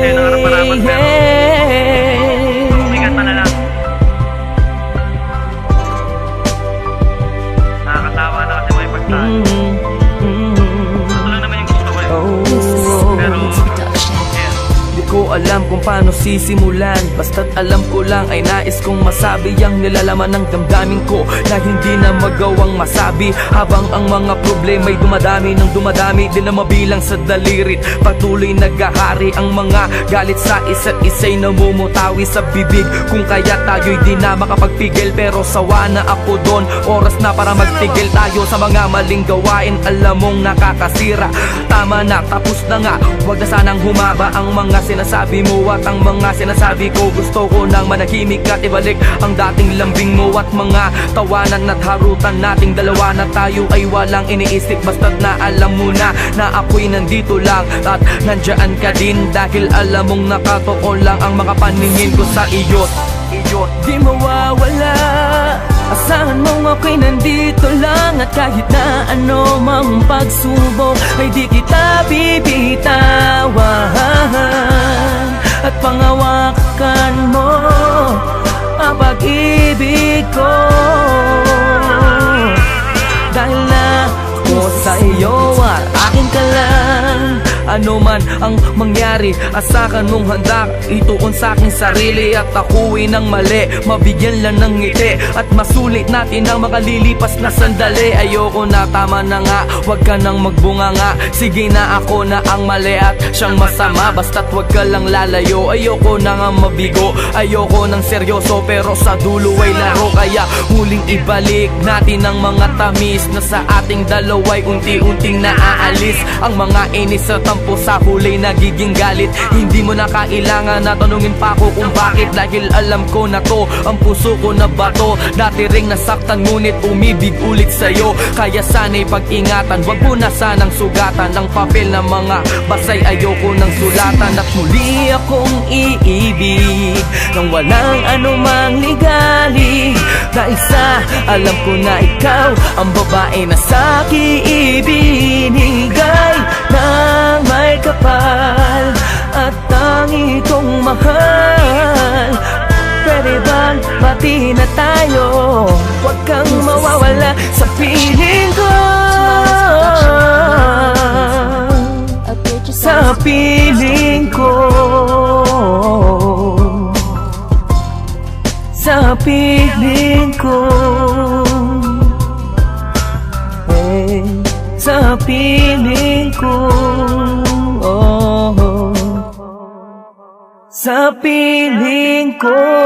sa'yo ng harap-harapan, pero bigat pa na lang. Nakakatawa na kasi may pagtaan. Ito lang naman yung gusto ko eh. Pero di ko alam kung paano sisimulan, basta't alam ko lang ay nais kong masabi ang nilalaman ng damdamin ko na hindi na magawang masabi. Habang ang mga problema'y dumadami ng dumadami, di na mabilang sa dalirit. Patuloy naghahari ang mga galit sa isa't isa'y namumutawi sa bibig. Kung kaya tayo'y di na makapagpigil, pero sawa na ako doon. Oras na para magtigil tayo sa mga maling gawain, alam mong nakakasira. Tama na, tapos na nga, huwag na sanang humaba ang mga sinasabi mo at ang mga sinasabi ko. Gusto ko nang manahimik at ibalik ang dating lambing mo at mga tawanan at harutan nating dalawa na tayo ay walang iniisip. Basta't na alam mo na ako'y nandito lang at nandyan ka din, dahil alam mong nakatotoo lang ang mga paningin ko sa iyo. Di mawawala, asahan mong ako'y nandito lang, at kahit na ano mang pagsubok ay di kita bibitawan. At pangawakan mo ang pag-ibig ko, dahil na ako sa iyo at akin ka lang. Ano man ang mangyari, asakan mong handa ituon sa aking sarili, at ako'y nang mali, mabigyan lang ng ngiti at masulit natin ang makalilipas na sandali. Ayoko na, tama na nga, wag ka nang magbunga nga. Sige na, ako na ang mali at siyang masama, basta't wag ka lang lalayo. Ayoko na nga mabigo, ayoko nang seryoso, pero sa dulo ay laro. Kaya muling ibalik natin ang mga tamis na sa ating dalawa'y unti-unting naaalis. Ang mga inis at tampo sa huli nagiging galit. Hindi mo na kailangan na tanungin pa ako kung bakit, dahil alam ko na to, ang puso ko na bato. Dati ring nasaktan ngunit umibig ulit sa'yo, kaya sana'y pag-ingatan, wag mo na sanang sugatan ang papel na mga basay. Ayoko nang sulatan at muli akong iibig nang walang anumang ligali, dahil sa alam ko na ikaw ang babae na sa'kin ibinigay ng may kapal at tangi kong mahal. Pwede bang bati na tayo? Huwag kang mawawala sa piling ko, sa piling ko, sa piling ko, sa piling ko, sa piling ko.